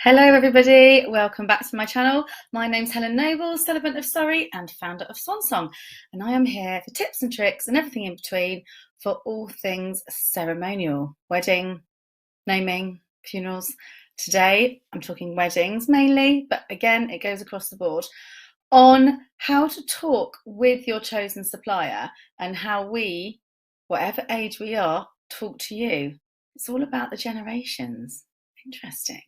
Hello everybody, welcome back to my channel. My name's Helen Noble, celebrant of Surrey and founder of Swan Song, and I am here for tips and tricks and everything in between for all things ceremonial, wedding, naming, funerals. Today I'm talking weddings mainly, but again it goes across the board, on how to talk with your chosen supplier and how we, whatever age we are, talk to you. It's all about the generations. Interesting.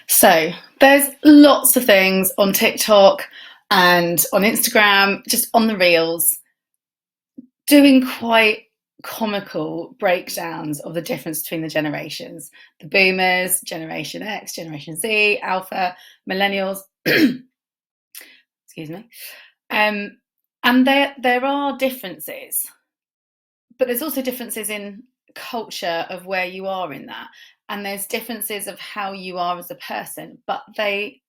So there's lots of things on TikTok and on Instagram, just on the reels, doing quite comical breakdowns of the difference between the generations. The boomers, Generation X, Generation Z, Alpha, Millennials, excuse me. And there are differences, but there's also differences in culture of where you are in that. And there's differences of how you are as a person, but the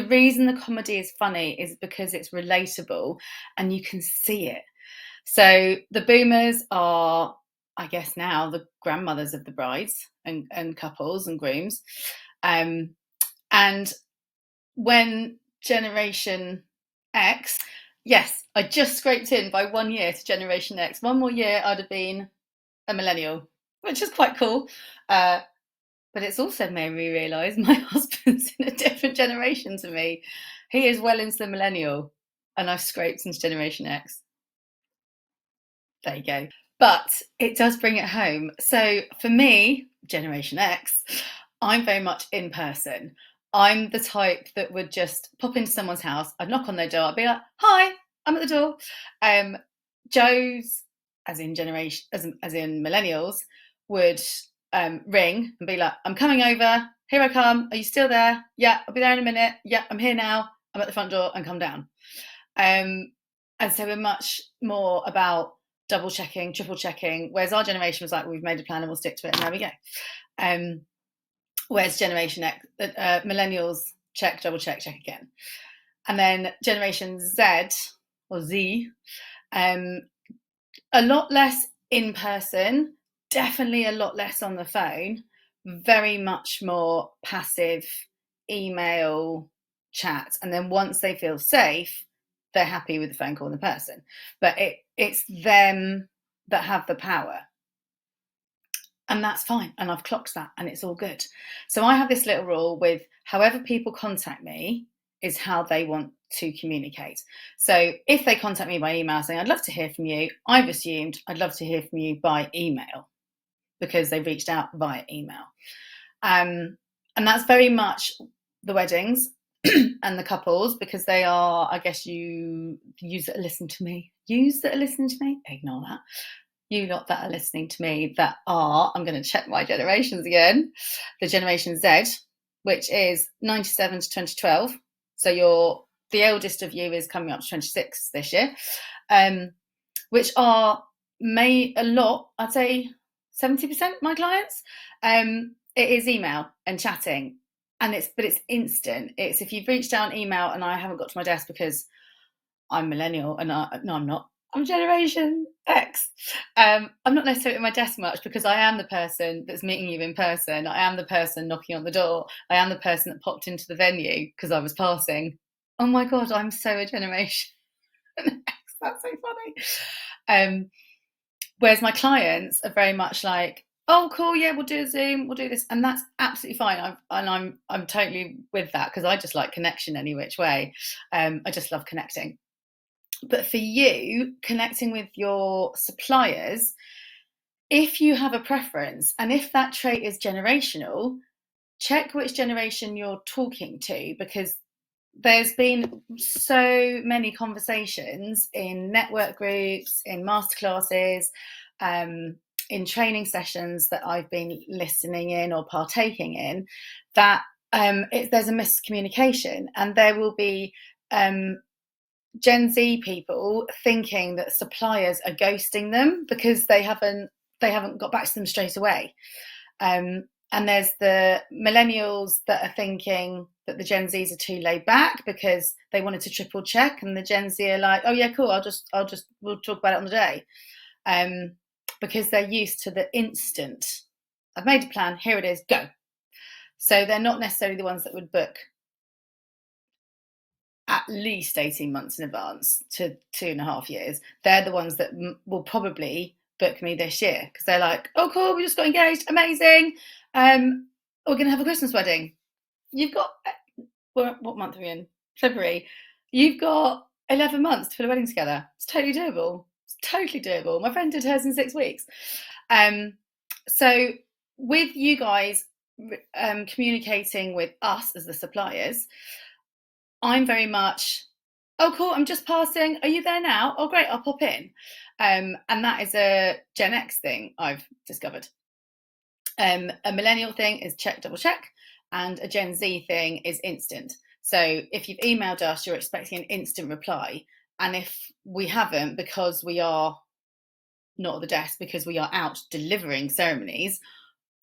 reason the comedy is funny is because it's relatable and you can see it. So the boomers are, I guess now, the grandmothers of the brides and couples and grooms. And when Generation X, yes, I just scraped in by 1 year to Generation X. 1 more year, I'd have been a millennial, which is quite cool. But it's also made me realise my husband's in a different generation to me. He is well into the millennial, and I've scraped into Generation X. There you go. But it does bring it home. So for me, Generation X, I'm very much in person. I'm the type that would just pop into someone's house. I'd knock on their door. I'd be like, "Hi, I'm at the door." Joe's, as in millennials, would ring and be like, "I'm coming over. Here I come. Are you still there? Yeah, I'll be there in a minute. Yeah, I'm here now. I'm at the front door and come down." And so we're much more about double checking, triple checking, whereas our generation was like, we've made a plan and we'll stick to it, and there we go. Whereas Generation X, millennials, check, double check, check again. And then Generation Z, or Z, a lot less in person, definitely a lot less on the phone, very much more passive email chat. And then once they feel safe, they're happy with the phone call and the person. But it's them that have the power. And that's fine. And I've clocked that and it's all good. So I have this little rule with however people contact me is how they want to communicate. So if they contact me by email saying, "I'd love to hear from you," I've assumed I'd love to hear from you by email because they reached out via email. And that's very much the weddings and the couples, because they are, I guess, you that are listening to me, ignore that. You lot that are listening to me that are, I'm going to check my generations again, the Generation Z, which is 97 to 2012. So the eldest of you is coming up to 26 this year, which are a lot, I'd say 70% my clients. It is email and chatting, but it's instant. It's if you've reached out an email and I haven't got to my desk because I'm millennial and no, I'm not. I'm Generation X. I'm not necessarily at my desk much because I am the person that's meeting you in person. I am the person knocking on the door. I am the person that popped into the venue because I was passing. Oh my God, I'm so a Generation X. That's so funny. Whereas my clients are very much like, "Oh, cool, yeah, we'll do a Zoom, we'll do this," and that's absolutely fine. I'm totally with that because I just like connection any which way. I just love connecting. But for you, connecting with your suppliers, if you have a preference and if that trait is generational, check which generation you're talking to, because there's been so many conversations in network groups, in masterclasses, in training sessions that I've been listening in or partaking in, that there's a miscommunication, and there will be Gen Z people thinking that suppliers are ghosting them because they haven't got back to them straight away. And there's the millennials that are thinking that the Gen Zs are too laid back because they wanted to triple check, and the Gen Z are like, oh yeah, cool, we'll talk about it on the day, because they're used to the instant. I've made a plan, here it is, go. So they're not necessarily the ones that would book at least 18 months in advance to 2.5 years. They're the ones that will probably book me this year because they're like, oh cool, we just got engaged, amazing, we're gonna have a Christmas wedding. You've got, what month are we in? February. You've got 11 months to put a wedding together. It's totally doable. It's totally doable. My friend did hers in 6 weeks. So with you guys communicating with us as the suppliers, I'm very much, oh cool, I'm just passing. Are you there now? Oh great, I'll pop in. And that is a Gen X thing I've discovered. A millennial thing is check, double check, and a Gen Z thing is instant. So if you've emailed us, you're expecting an instant reply. And if we haven't, because we are not at the desk, because we are out delivering ceremonies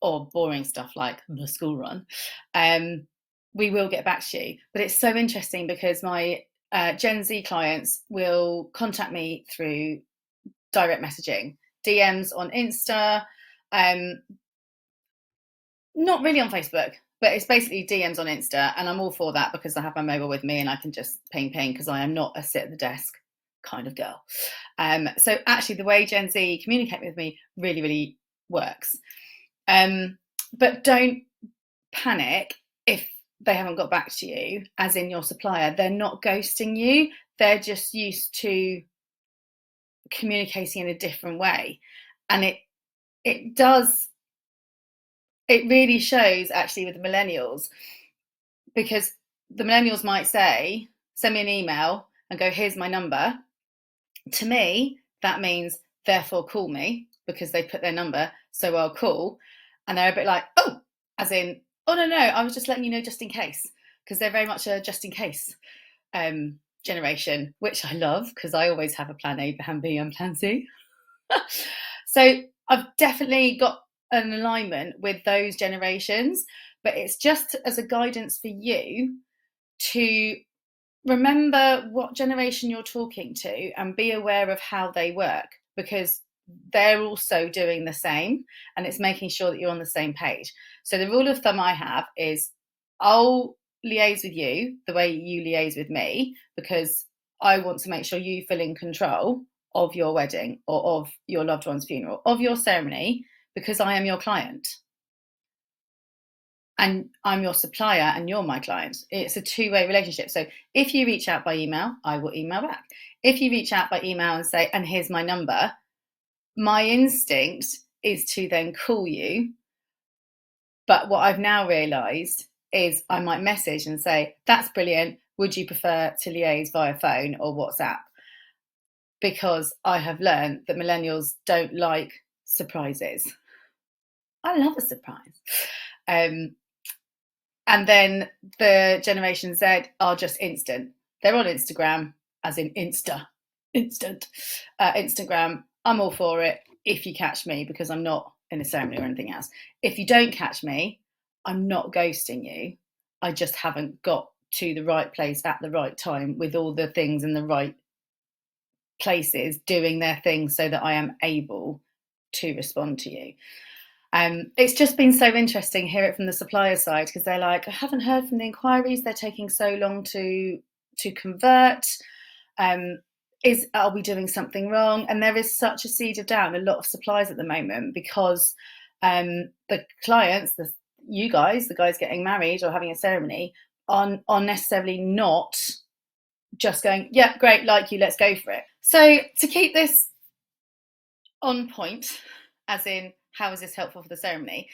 or boring stuff like the school run, we will get back to you. But it's so interesting because my Gen Z clients will contact me through direct messaging, DMs on Insta, not really on Facebook, but it's basically DMs on Insta, and I'm all for that because I have my mobile with me and I can just ping because I am not a sit at the desk kind of girl. So actually the way Gen Z communicate with me really, really works. But don't panic if they haven't got back to you, as in your supplier. They're not ghosting you. They're just used to communicating in a different way. And it really shows actually with the millennials, because the millennials might say, send me an email and go, here's my number. To me, that means therefore call me, because they put their number, so I'll call. And they're a bit like, oh, as in, oh no, I was just letting you know just in case, because they're very much a just in case generation, which I love because I always have a plan A, plan B, and plan C. So I've definitely got an alignment with those generations, but it's just as a guidance for you to remember what generation you're talking to and be aware of how they work, because they're also doing the same, and it's making sure that you're on the same page. So the rule of thumb I have is I'll liaise with you the way you liaise with me, because I want to make sure you feel in control of your wedding or of your loved one's funeral, of your ceremony, because I am your client and I'm your supplier and you're my client. It's a two-way relationship. So if you reach out by email, I will email back. If you reach out by email and say, and here's my number, my instinct is to then call you. But what I've now realised is I might message and say, that's brilliant. Would you prefer to liaise via phone or WhatsApp? Because I have learned that millennials don't like surprises. I love a surprise. And then the Generation Z are just instant. They're on Instagram, as in instant. Instagram, I'm all for it if you catch me, because I'm not in a ceremony or anything else. If you don't catch me, I'm not ghosting you. I just haven't got to the right place at the right time with all the things in the right places doing their thing so that I am able to respond to you. It's just been so interesting hear it from the supplier side, because they're like, I haven't heard from the inquiries, they're taking so long to convert. Are we doing something wrong? And there is such a seed of doubt in a lot of suppliers at the moment, because the clients, you guys, the guys getting married or having a ceremony, are necessarily not just going, yeah, great, like you, let's go for it. So to keep this on point, as in, how is this helpful for the ceremony?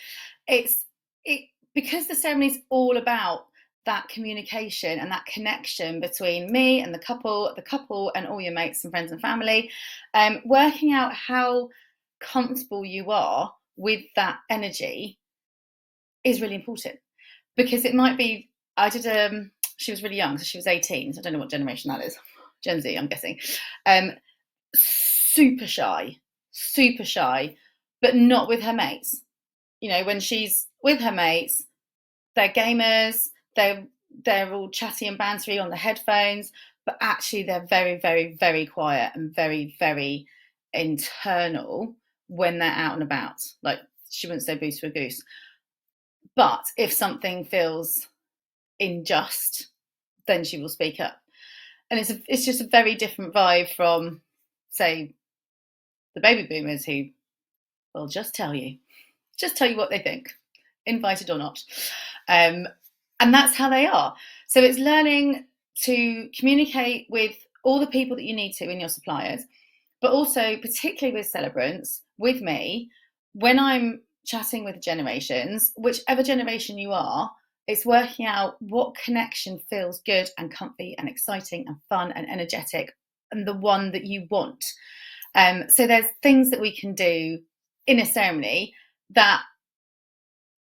Because the ceremony is all about that communication and that connection between me and the couple and all your mates and friends and family, working out how comfortable you are with that energy is really important. Because it might be, she was really young, so she was 18, so I don't know what generation that is. Gen Z, I'm guessing. Super shy, but not with her mates. You know, when she's with her mates, they're gamers, they're they're all chatty and bantery on the headphones, but actually they're very, very, very quiet and very, very internal when they're out and about. Like, she wouldn't say boo to a goose. But if something feels unjust, then she will speak up. And it's just a very different vibe from, say, the baby boomers who will just tell you what they think, invited or not. And that's how they are. So it's learning to communicate with all the people that you need to in your suppliers, but also particularly with celebrants, with me, when I'm chatting with generations, whichever generation you are, it's working out what connection feels good and comfy and exciting and fun and energetic, and the one that you want. So there's things that we can do in a ceremony that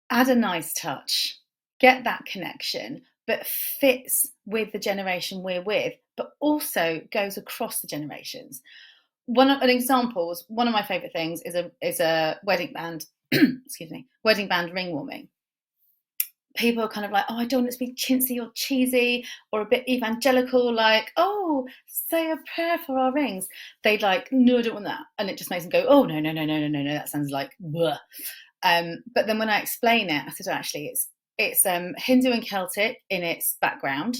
add a nice touch, get that connection, but fits with the generation we're with, but also goes across the generations. An example was, one of my favourite things is a wedding band, excuse me, wedding band ring warming. People are kind of like, oh, I don't want it to be chintzy or cheesy or a bit evangelical, like, oh, say a prayer for our rings. They'd like, no, I don't want that. And it just makes them go, oh, no, that sounds like bleh. But then when I explain it, I said, oh, actually, it's Hindu and Celtic in its background.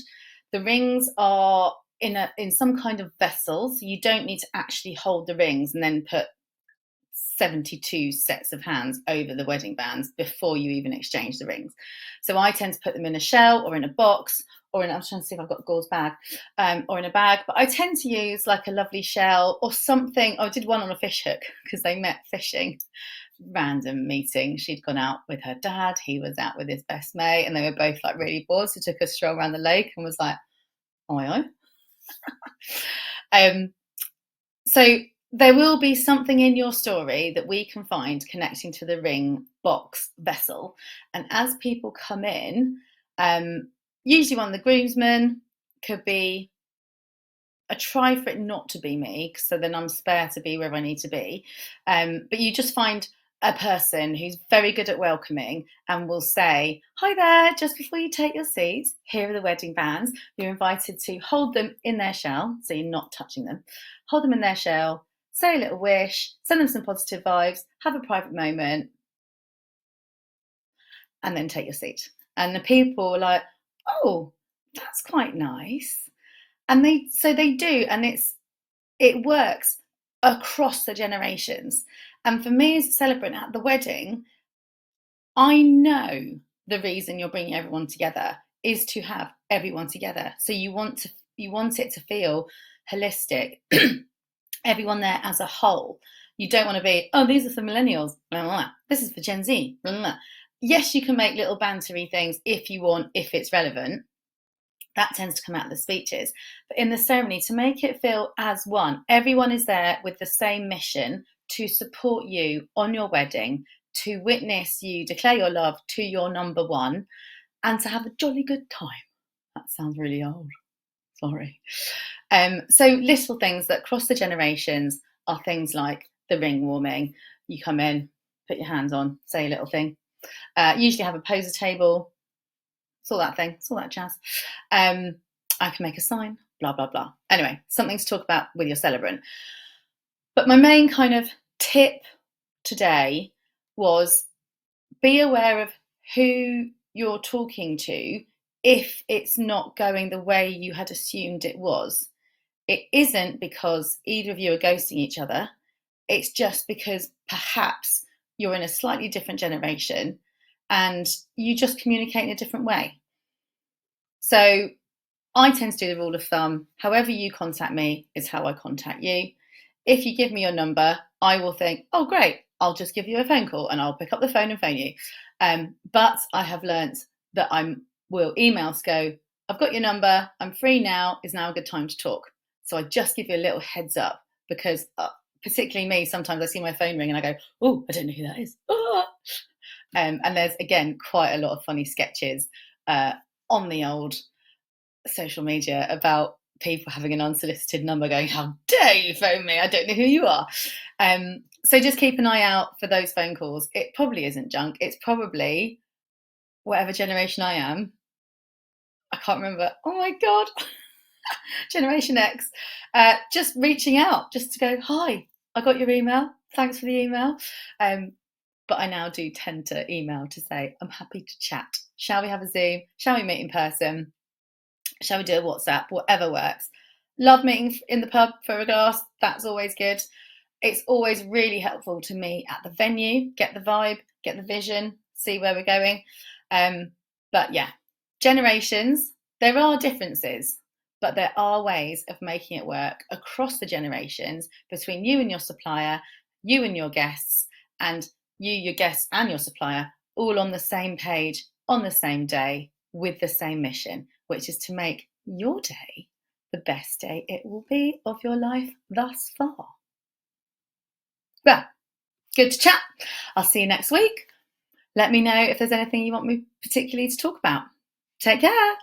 The rings are in some kind of vessel, so you don't need to actually hold the rings and then put 72 sets of hands over the wedding bands before you even exchange the rings. So I tend to put them in a shell or in a box, or I'm trying to see if I've got Gauze bag, or in a bag, but I tend to use like a lovely shell or something. I did one on a fish hook because they met fishing. Random meeting. She'd gone out with her dad, he was out with his best mate, and they were both like really bored, so took a stroll around the lake and was like, oh. So there will be something in your story that we can find connecting to the ring, box, vessel. And as people come in, usually one of the groomsmen, could be I try for it not to be me, so then I'm spare to be where I need to be. But you just find a person who's very good at welcoming and will say, hi there, just before you take your seat, here are the wedding bands. You're invited to hold them in their shell, so you're not touching them. Hold them in their shell, say a little wish, send them some positive vibes, have a private moment, and then take your seat. And the people are like, oh, that's quite nice. And they do, and it works across the generations. And for me as a celebrant at the wedding, I know the reason you're bringing everyone together is to have everyone together. So you want it to feel holistic, everyone there as a whole. You don't want to be, oh, these are for millennials, blah, blah, blah. This is for Gen Z, blah, blah, blah. Yes, you can make little bantery things if you want, if it's relevant. That tends to come out of the speeches. But in the ceremony, to make it feel as one, everyone is there with the same mission to support you on your wedding, to witness you declare your love to your number one, and to have a jolly good time. That sounds really old. Sorry. So little things that cross the generations are things like the ring warming. You come in, put your hands on, say a little thing. Usually have a poser table. It's all that jazz. I can make a sign, blah, blah, blah. Anyway, something to talk about with your celebrant. But my main kind of tip today was be aware of who you're talking to if it's not going the way you had assumed it was. It isn't because either of you are ghosting each other. It's just because perhaps you're in a slightly different generation and you just communicate in a different way. So I tend to do the rule of thumb, however you contact me is how I contact you. If you give me your number, I will think, oh, great, I'll just give you a phone call and I'll pick up the phone and phone you. But I have learnt that will emails go, I've got your number, I'm free now, is now a good time to talk. So I just give you a little heads up because particularly me, sometimes I see my phone ring and I go, oh, I don't know who that is. And there's, again, quite a lot of funny sketches on the old social media about people having an unsolicited number going, how dare you phone me? I don't know who you are. So just keep an eye out for those phone calls. It probably isn't junk. It's probably whatever generation I am. I can't remember. Oh my God. Generation X. Just reaching out, just to go, hi, I got your email. Thanks for the email. But I now do tend to email to say, I'm happy to chat. Shall we have a Zoom? Shall we meet in person? Shall we do a WhatsApp? Whatever works. Love meeting in the pub for a glass. That's always good. It's always really helpful to meet at the venue, get the vibe, get the vision, see where we're going. But yeah, generations, there are differences, but there are ways of making it work across the generations between you and your supplier, you and your guests, and you, your guests, and your supplier, all on the same page, on the same day, with the same mission, which is to make your day the best day it will be of your life thus far. Well, good to chat. I'll see you next week. Let me know if there's anything you want me particularly to talk about. Take care.